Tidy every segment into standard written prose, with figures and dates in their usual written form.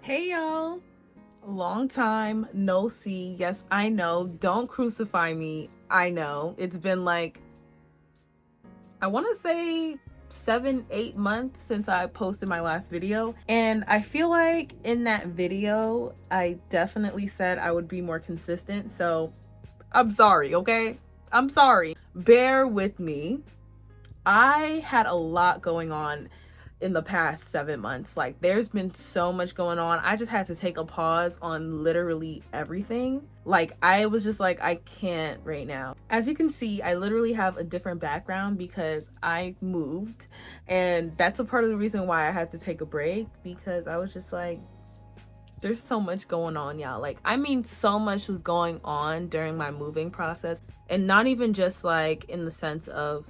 Hey y'all, long time no see. Yes, I know, don't crucify me. I know it's been like, I want to say 7-8 months since I posted my last video, and I feel like in that video I definitely said I would be more consistent, so I'm sorry. Okay, I'm sorry, bear with me. I had a lot going on in the past 7 months. Like, there's been so much going on. I just had to take a pause on literally everything. Like, I was just like, I can't right now. As you can see, I literally have a different background because I moved. And that's a part of the reason why I had to take a break, because I was just like, there's so much going on, y'all. Like, I mean, so much was going on during my moving process. And not even just like in the sense of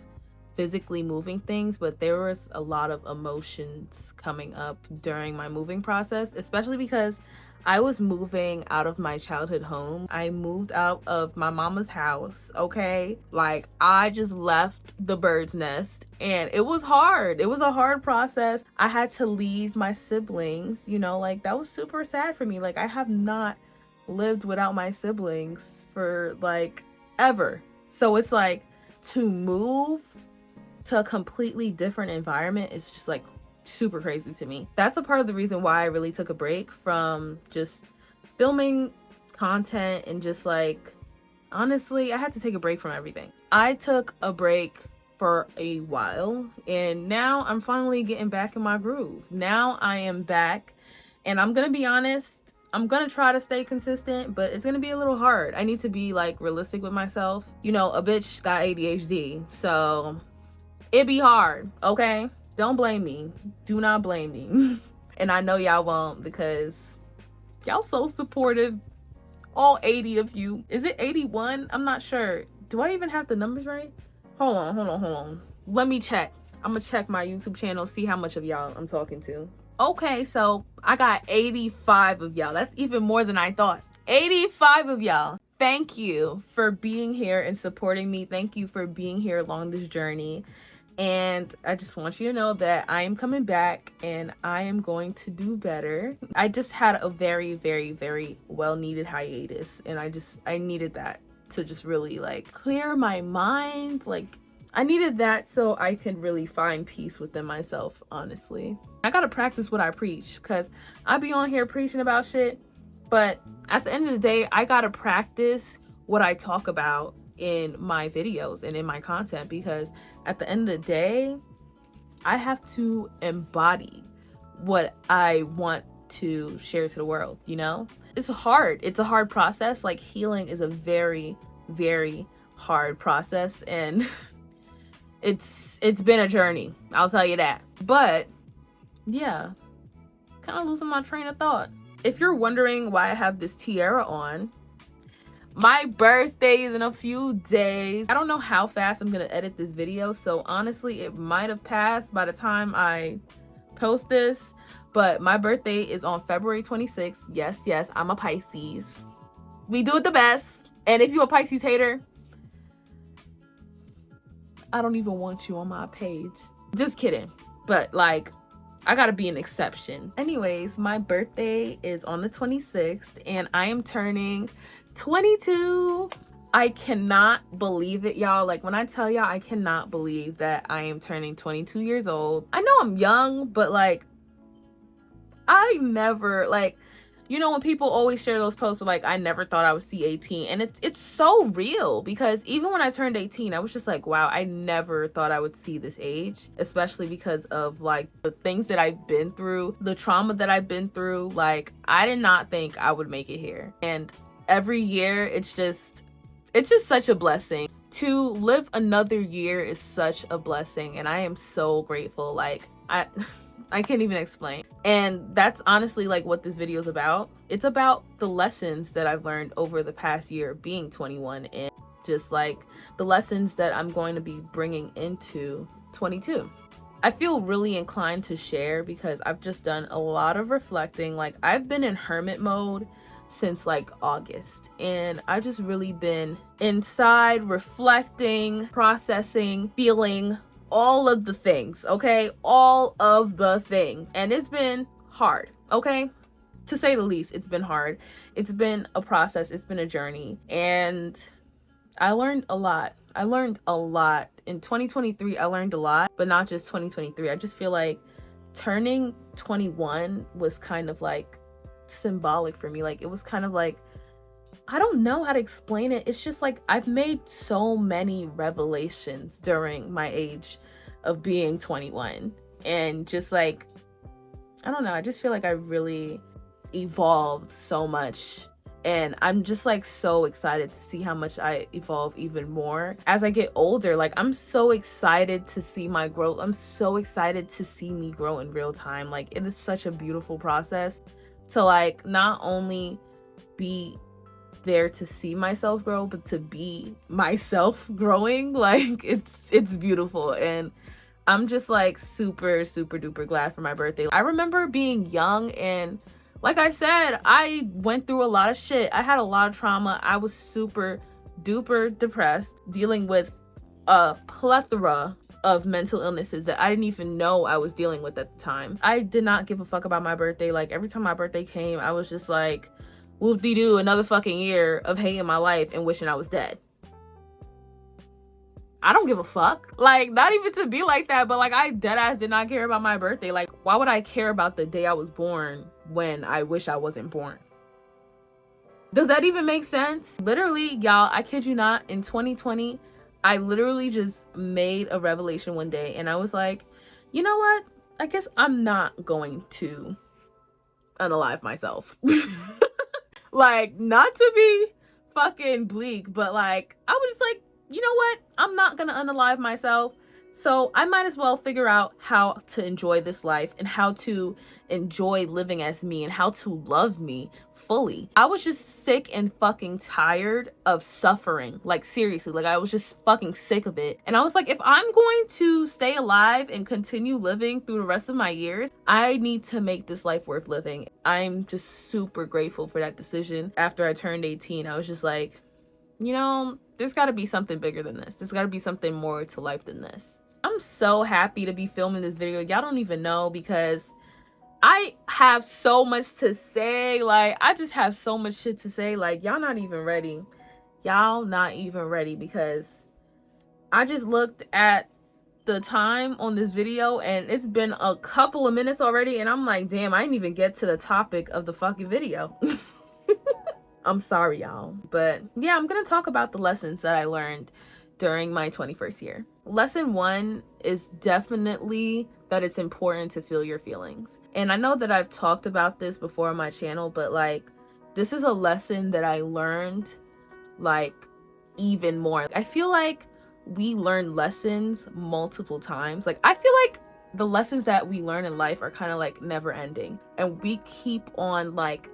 physically moving things, but there was a lot of emotions coming up during my moving process, especially because I was moving out of my childhood home. I moved out of my mama's house, okay? Like, I just left the bird's nest, and it was hard. It was a hard process. I had to leave my siblings, like, that was super sad for me. Like, I have not lived without my siblings for like ever. So it's like, to move to a completely different environment is just like super crazy to me. That's a part of the reason why I really took a break from just filming content, and just like, honestly, I had to take a break from everything. I took a break for a while, and now I'm finally getting back in my groove. Now I am back, and I'm gonna be honest, I'm gonna try to stay consistent, but it's gonna be a little hard. I need to be like realistic with myself. A bitch got ADHD, so it be hard, okay? Don't blame me. Do not blame me. And I know y'all won't, because y'all so supportive. All 80 of you. Is it 81? I'm not sure. Do I even have the numbers right? Hold on. Let me check. I'm gonna check my YouTube channel, see how much of y'all I'm talking to. Okay, so I got 85 of y'all. That's even more than I thought. 85 of y'all. Thank you for being here and supporting me. Thank you for being here along this journey. And I just want you to know that I am coming back, and I am going to do better. I just had a very, very, very well needed hiatus, and I needed that to just really like clear my mind. Like, I needed that so I could really find peace within myself, honestly. I gotta practice what I preach, because I be on here preaching about shit, but at the end of the day, I gotta practice what I talk about in my videos and in my content, because at the end of the day, I have to embody what I want to share to the world. It's hard. It's a hard process. Like, healing is a very, very hard process, and it's been a journey, I'll tell you that. But yeah, kind of losing my train of thought. If you're wondering why I have this tiara on, my birthday is in a few days. I don't know how fast I'm gonna edit this video, so honestly, it might have passed by the time I post this, but my birthday is on February 26th. Yes, I'm a Pisces. We do it the best. And if you're a Pisces hater, I don't even want you on my page. Just kidding. But like, I gotta be an exception. Anyways, my birthday is on the 26th, and I am turning 22. I cannot believe it, y'all. Like, when I tell y'all, I cannot believe that I am turning 22 years old. I know I'm young, but like, I never, like, when people always share those posts with like, I never thought I would see 18, and it's so real, because even when I turned 18, I was just like, wow, I never thought I would see this age, especially because of like the things that I've been through, the trauma that I've been through. Like, I did not think I would make it here, and every year it's just such a blessing. To live another year is such a blessing, and I am so grateful. Like, I can't even explain. And that's honestly like what this video is about. It's about the lessons that I've learned over the past year being 21, and just like the lessons that I'm going to be bringing into 22. I feel really inclined to share because I've just done a lot of reflecting. Like, I've been in hermit mode since like August, and I've just really been inside, reflecting, processing, feeling all of the things, okay? All of the things. And it's been hard, okay? To say the least, it's been hard. It's been a process. It's been a journey. And I learned a lot. I learned a lot. In 2023, I learned a lot, but not just 2023. I just feel like turning 21 was kind of like symbolic for me. Like, it was kind of like, I don't know how to explain it. It's just like I've made so many revelations during my age of being 21. And just like, I don't know, I just feel like I really evolved so much. And I'm just like so excited to see how much I evolve even more as I get older. Like, I'm so excited to see my growth. I'm so excited to see me grow in real time. Like, it is such a beautiful process to like not only be there to see myself grow, but to be myself growing. Like, it's beautiful. And I'm just like super duper glad for my birthday. I remember being young, and like I said, I went through a lot of shit. I had a lot of trauma. I was super duper depressed, dealing with a plethora of mental illnesses that I didn't even know I was dealing with at the time. I did not give a fuck about my birthday. Like, every time my birthday came, I was just like, whoop-de-doo, another fucking year of hating my life and wishing I was dead. I don't give a fuck. Like, not even to be like that, but like, I deadass did not care about my birthday. Like, why would I care about the day I was born when I wish I wasn't born? Does that even make sense? Literally, y'all, I kid you not, in 2020, I literally just made a revelation one day, and I was like, you know what? I guess I'm not going to unalive myself. Like, not to be fucking bleak, but like, I was just like, you know what? I'm not gonna unalive myself. So I might as well figure out how to enjoy this life and how to enjoy living as me and how to love me fully. I was just sick and fucking tired of suffering. Like, seriously, like, I was just fucking sick of it. And I was like, if I'm going to stay alive and continue living through the rest of my years, I need to make this life worth living. I'm just super grateful for that decision. After I turned 18, I was just like, you know, there's got to be something bigger than this. There's got to be something more to life than this. I'm so happy to be filming this video. Y'all don't even know, because I have so much to say. Like, I just have so much shit to say. Like, y'all not even ready. Y'all not even ready, because I just looked at the time on this video and it's been a couple of minutes already, and I'm like, damn, I didn't even get to the topic of the fucking video. I'm sorry, y'all. But yeah, I'm gonna talk about the lessons that I learned during my 21st year. Lesson 1 is definitely that it's important to feel your feelings. And I know that I've talked about this before on my channel, but like, this is a lesson that I learned like even more. I feel like we learn lessons multiple times. Like, I feel like the lessons that we learn in life are kind of like never ending, and we keep on like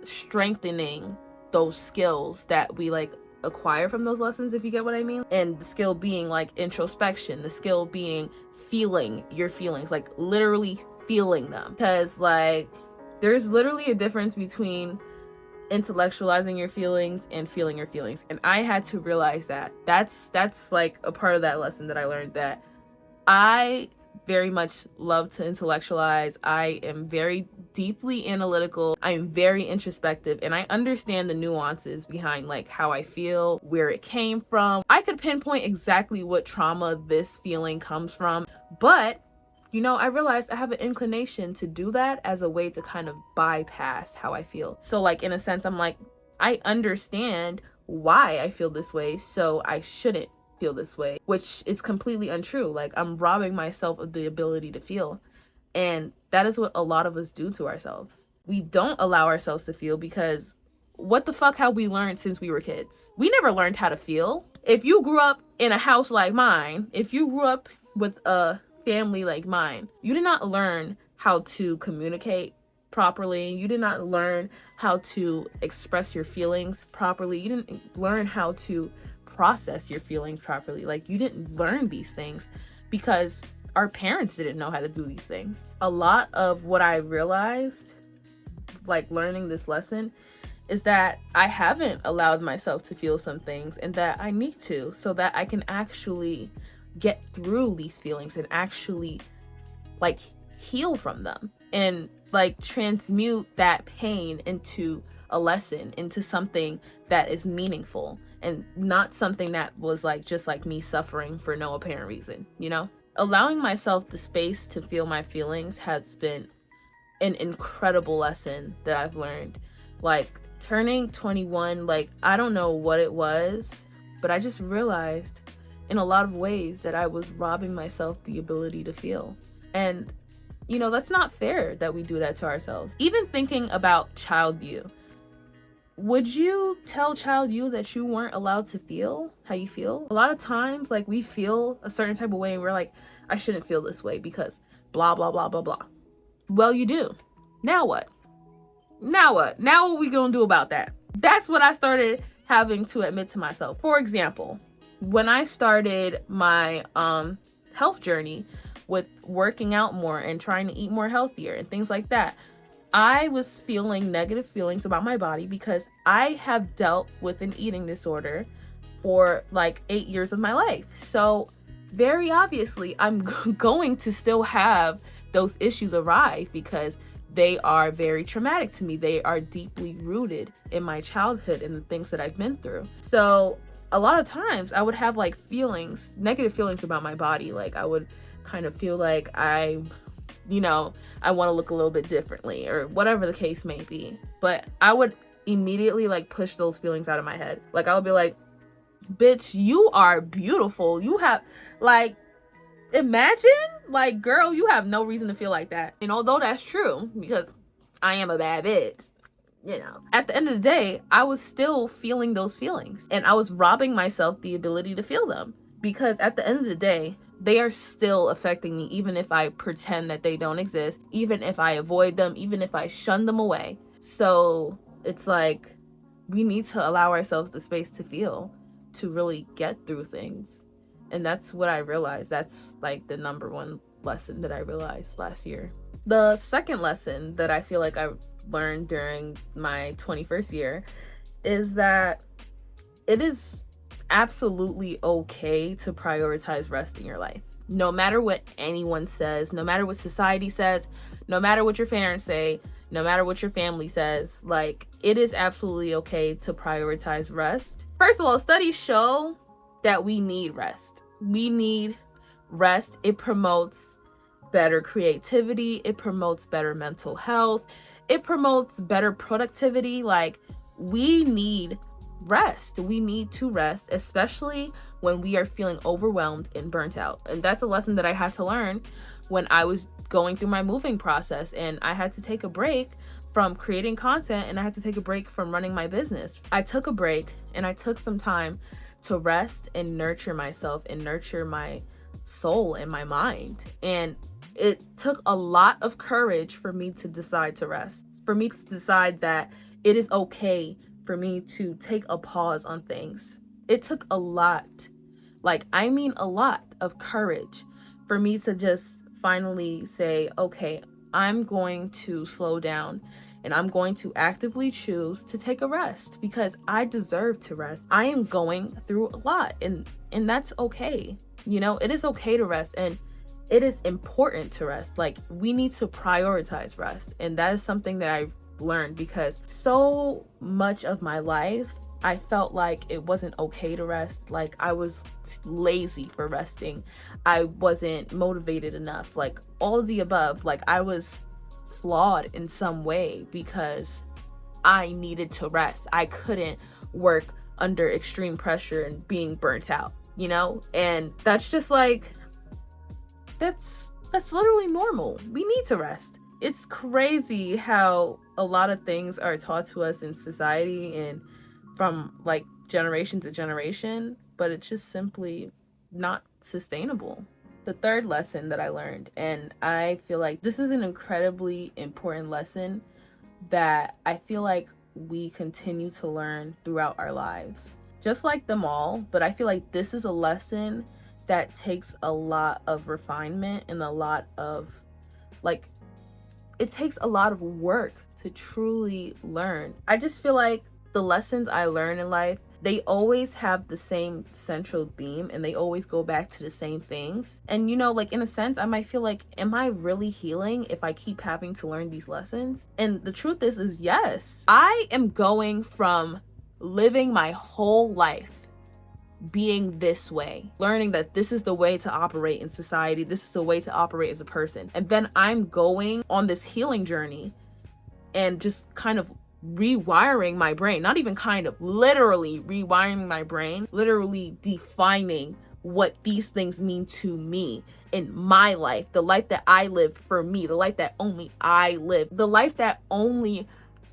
strengthening those skills that we like acquire from those lessons, if you get what I mean. And the skill being like introspection, the skill being feeling your feelings, like literally feeling them. Because like, there's literally a difference between intellectualizing your feelings and feeling your feelings. And I had to realize that that's like a part of that lesson that I learned, that I very much love to intellectualize. I am very deeply analytical. I am very introspective, and I understand the nuances behind like how I feel, where it came from. I could pinpoint exactly what trauma this feeling comes from, but you know, I realized I have an inclination to do that as a way to kind of bypass how I feel. So like, in a sense, I'm like, I understand why I feel this way, so I shouldn't feel this way, which is completely untrue. Like, I'm robbing myself of the ability to feel. And that is what a lot of us do to ourselves. We don't allow ourselves to feel, because what the fuck have we learned since we were kids? We never learned how to feel. If you grew up in a house like mine, if you grew up with a family like mine, you did not learn how to communicate properly. You did not learn how to express your feelings properly. You didn't learn how to process your feelings properly. Like, you didn't learn these things because our parents didn't know how to do these things. A lot of what I realized, like learning this lesson, is that I haven't allowed myself to feel some things, and that I need to, so that I can actually get through these feelings and actually like heal from them. And like transmute that pain into a lesson, into something that is meaningful, and not something that was like just like me suffering for no apparent reason, you know? Allowing myself the space to feel my feelings has been an incredible lesson that I've learned. Like turning 21, like I don't know what it was, but I just realized in a lot of ways that I was robbing myself the ability to feel. And you know, that's not fair that we do that to ourselves. Even thinking about child you, would you tell child you that you weren't allowed to feel how you feel? A lot of times, like, we feel a certain type of way and we're like, I shouldn't feel this way because blah, blah, blah, blah, blah. Well, you do. Now what? Now what? Now what we gonna do about that? That's what I started having to admit to myself. For example, when I started my health journey with working out more and trying to eat more healthier and things like that, I was feeling negative feelings about my body because I have dealt with an eating disorder for like 8 years of my life. So very obviously, I'm going to still have those issues arise because they are very traumatic to me. They are deeply rooted in my childhood and the things that I've been through. So a lot of times I would have like feelings, negative feelings about my body. Like I would kind of feel like I want to look a little bit differently or whatever the case may be. But I would immediately like push those feelings out of my head. Like I would be like, bitch, you are beautiful. You have like, imagine, like, girl, you have no reason to feel like that. And although that's true, because I am a bad bitch, you know, at the end of the day, I was still feeling those feelings and I was robbing myself the ability to feel them, because at the end of the day, they are still affecting me, even if I pretend that they don't exist, even if I avoid them, even if I shun them away. So it's like, we need to allow ourselves the space to feel, to really get through things. And that's what I realized. That's like the number one lesson that I realized last year. The second lesson that I feel like I learned during my 21st year is that it is absolutely okay to prioritize rest in your life. No matter what anyone says, no matter what society says, no matter what your parents say, no matter what your family says, like, it is absolutely okay to prioritize rest. First of all, studies show that we need rest. We need rest. It promotes better creativity. It promotes better mental health. It promotes better productivity. Like, we need rest. We need to rest, especially when we are feeling overwhelmed and burnt out. And that's a lesson that I had to learn when I was going through my moving process, and I had to take a break from creating content and I had to take a break from running my business. I took a break and I took some time to rest and nurture myself and nurture my soul and my mind. And it took a lot of courage for me to decide to rest, for me to decide that it is okay for me to take a pause on things. It took a lot, like, I mean a lot of courage for me to just finally say, okay, I'm going to slow down and I'm going to actively choose to take a rest because I deserve to rest. I am going through a lot and that's okay. You know, it is okay to rest and it is important to rest. Like, we need to prioritize rest. And that is something that I've learned because so much of my life, I felt like it wasn't okay to rest. Like, I was lazy for resting. I wasn't motivated enough. Like, all of the above. Like, I was flawed in some way because I needed to rest. I couldn't work under extreme pressure and being burnt out, you know? And that's just like, that's literally normal. We need to rest. It's crazy how a lot of things are taught to us in society and from like generation to generation, but it's just simply not sustainable. The third lesson that I learned, and I feel like this is an incredibly important lesson that I feel like we continue to learn throughout our lives, just like them all, but I feel like this is a lesson that takes a lot of refinement and a lot of, like, it takes a lot of work to truly learn. I just feel like the lessons I learn in life, they always have the same central theme and they always go back to the same things. And you know, like in a sense, I might feel like, am I really healing if I keep having to learn these lessons? And the truth is yes. I am going from living my whole life being this way, learning that this is the way to operate in society, this is the way to operate as a person. And then I'm going on this healing journey and just kind of rewiring my brain, not even kind of, literally rewiring my brain, literally defining what these things mean to me in my life, the life that I live for me, the life that only I live, the life that only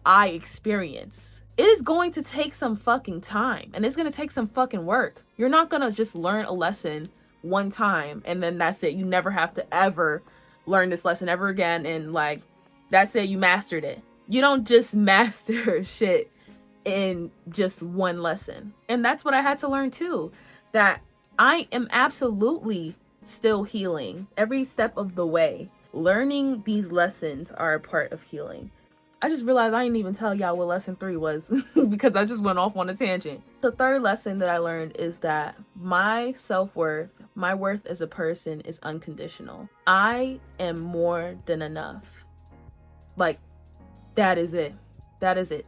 I experience. It is going to take some fucking time and it's going to take some fucking work. You're not going to just learn a lesson one time and then that's it. You never have to ever learn this lesson ever again and like, that's it, you mastered it. You don't just master shit in just one lesson. And that's what I had to learn too, that I am absolutely still healing every step of the way. Learning these lessons are a part of healing. I just realized I didn't even tell y'all what lesson 3 was because I just went off on a tangent. The third lesson that I learned is that my self-worth, my worth as a person is unconditional. I am more than enough. Like, that is it. That is it.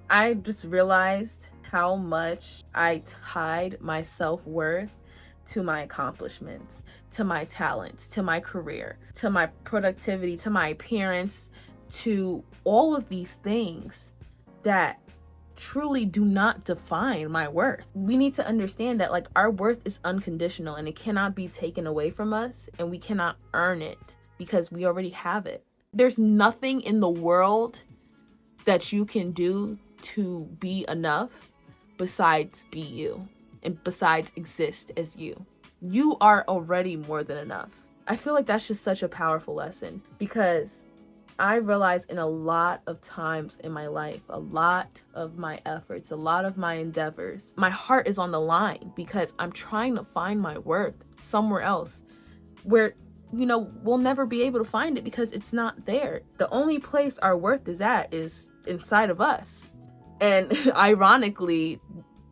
I just realized how much I tied my self-worth to my accomplishments, to my talents, to my career, to my productivity, to my appearance, to all of these things that truly do not define my worth. We need to understand that like our worth is unconditional and it cannot be taken away from us and we cannot earn it because we already have it. There's nothing in the world that you can do to be enough besides be you and besides exist as you. You are already more than enough. I feel like that's just such a powerful lesson because I realized in a lot of times in my life, a lot of my efforts, a lot of my endeavors, my heart is on the line because I'm trying to find my worth somewhere else where, you know, we'll never be able to find it because it's not there. The only place our worth is at is inside of us. And ironically,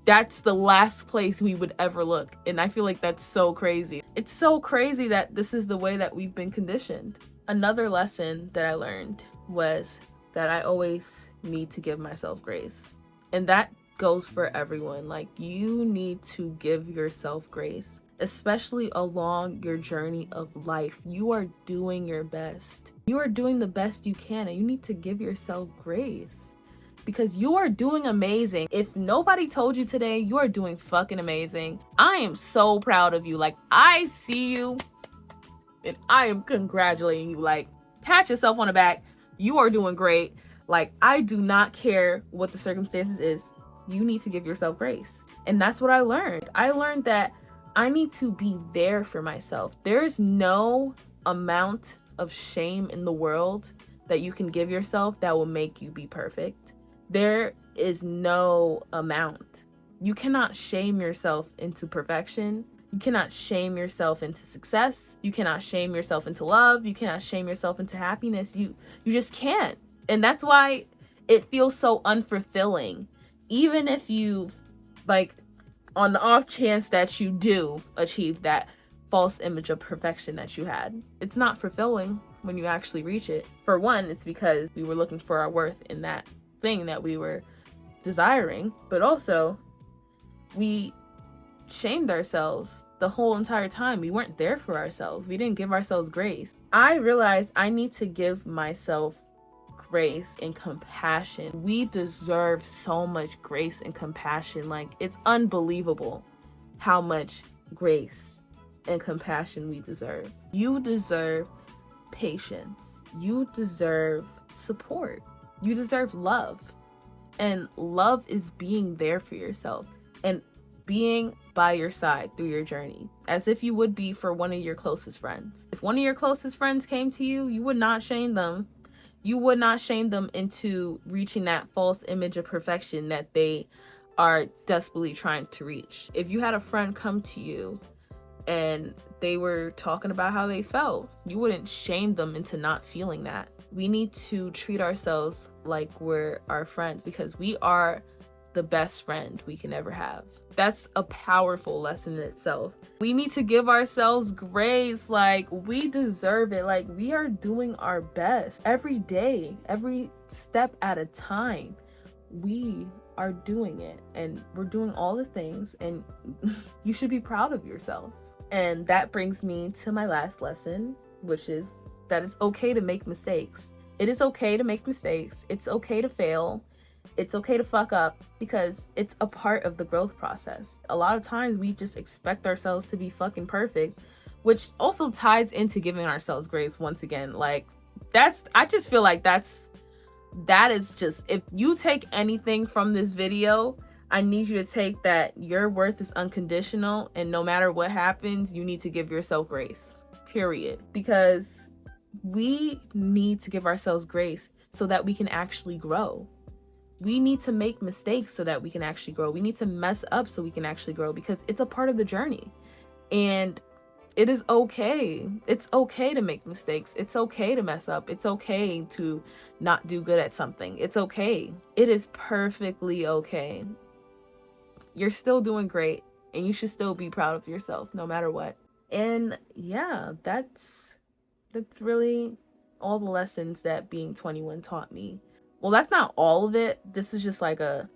that's the last place we would ever look. And I feel like that's so crazy. It's so crazy that this is the way that we've been conditioned. Another lesson that I learned was that I always need to give myself grace. And that goes for everyone. Like, you need to give yourself grace, especially along your journey of life. You are doing your best. You are doing the best you can, and you need to give yourself grace because you are doing amazing. If nobody told you today, you are doing fucking amazing. I am so proud of you. Like, I see you and I am congratulating you. Like, pat yourself on the back. You are doing great. Like, I do not care what the circumstances is. You need to give yourself grace. And that's what I learned. I learned that I need to be there for myself. There's no amount of shame in the world that you can give yourself that will make you be perfect. There is no amount. You cannot shame yourself into perfection. You cannot shame yourself into success. You cannot shame yourself into love. You cannot shame yourself into happiness. You just can't. And that's why it feels so unfulfilling. Even if you, like, on the off chance that you do achieve that false image of perfection that you had, it's not fulfilling when you actually reach it. For one, it's because we were looking for our worth in that thing that we were desiring, but also we shamed ourselves the whole entire time. We weren't there for ourselves. We didn't give ourselves grace. I realized I need to give myself grace and compassion. We deserve so much grace and compassion. Like, it's unbelievable how much grace and compassion we deserve. You deserve patience. You deserve support. You deserve love. And love is being there for yourself and being by your side through your journey, as if you would be for one of your closest friends. If one of your closest friends came to you, you would not shame them. You would not shame them into reaching that false image of perfection that they are desperately trying to reach. If you had a friend come to you and they were talking about how they felt, you wouldn't shame them into not feeling that. We need to treat ourselves like we're our friends because we are the best friend we can ever have. That's a powerful lesson in itself. We need to give ourselves grace. Like, we deserve it. Like, we are doing our best every day, every step at a time. We are doing it, and we're doing all the things, and you should be proud of yourself. And that brings me to my last lesson, which is that it's okay to make mistakes. It is okay to make mistakes. It's okay to fail. It's okay to fuck up, because it's a part of the growth process. A lot of times we just expect ourselves to be fucking perfect, which also ties into giving ourselves grace once again. Like, I just feel like that is just, if you take anything from this video, I need you to take that your worth is unconditional, and no matter what happens, you need to give yourself grace, period. Because we need to give ourselves grace so that we can actually grow. We need to make mistakes so that we can actually grow. We need to mess up so we can actually grow, because it's a part of the journey. And it is okay. It's okay to make mistakes. It's okay to mess up. It's okay to not do good at something. It's okay. It is perfectly okay. You're still doing great, and you should still be proud of yourself no matter what. And yeah, that's really all the lessons that being 21 taught me. Well, that's not all of it. This is just like a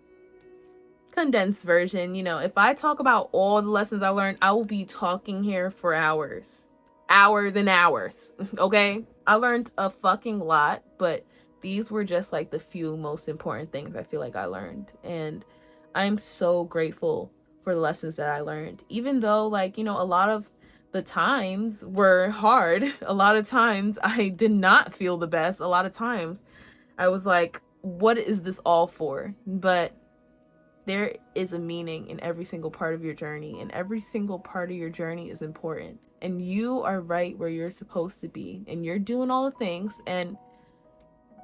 condensed version. You know, if I talk about all the lessons I learned, I will be talking here for hours and hours. Okay, I learned a fucking lot, but these were just like the few most important things I feel like I learned. And I'm so grateful for the lessons that I learned, even though, like, you know, a lot of the times were hard. A lot of times I did not feel the best. A lot of times I was like, what is this all for? But there is a meaning in every single part of your journey, and every single part of your journey is important. And you are right where you're supposed to be, and you're doing all the things. And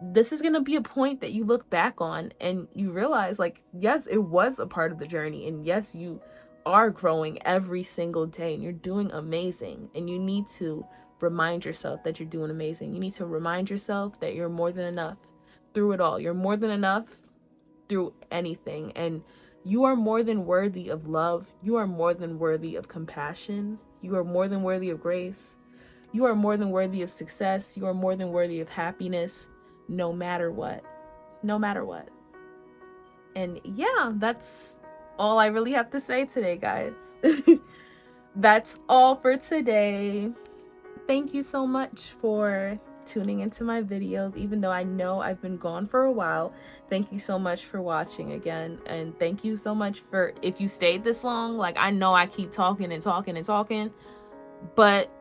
this is going to be a point that you look back on and you realize, like, yes, it was a part of the journey. And yes, you are growing every single day, and you're doing amazing. And you need to remind yourself that you're doing amazing. You need to remind yourself that you're more than enough through it all. You're more than enough through anything, and you are more than worthy of love. You are more than worthy of compassion. You are more than worthy of grace. You are more than worthy of success. You are more than worthy of happiness, no matter what. No matter what. And yeah, that's all I really have to say today, guys. That's all for today. Thank you so much for tuning into my videos, even though I know I've been gone for a while. Thank you so much for watching again, and thank you so much for, if you stayed this long. Like, I know I keep talking and talking and talking, but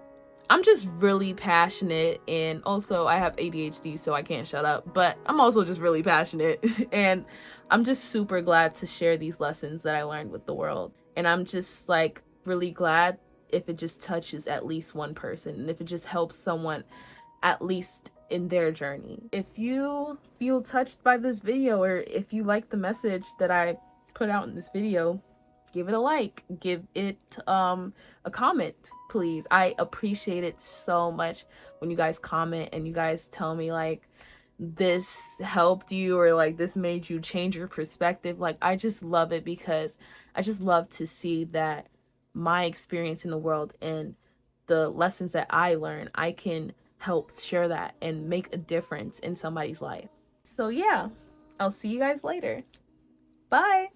I'm just really passionate, and also I have ADHD, so I can't shut up, but I'm also just really passionate. And I'm just super glad to share these lessons that I learned with the world. And I'm just like really glad if it just touches at least one person, and if it just helps someone at least in their journey. If you feel touched by this video, or if you like the message that I put out in this video, give it a like, give it a comment, please. I appreciate it so much when you guys comment and you guys tell me, like, this helped you, or like this made you change your perspective. Like, I just love it, because I just love to see that my experience in the world and the lessons that I learn, I can help share that and make a difference in somebody's life. So yeah, I'll see you guys later. Bye.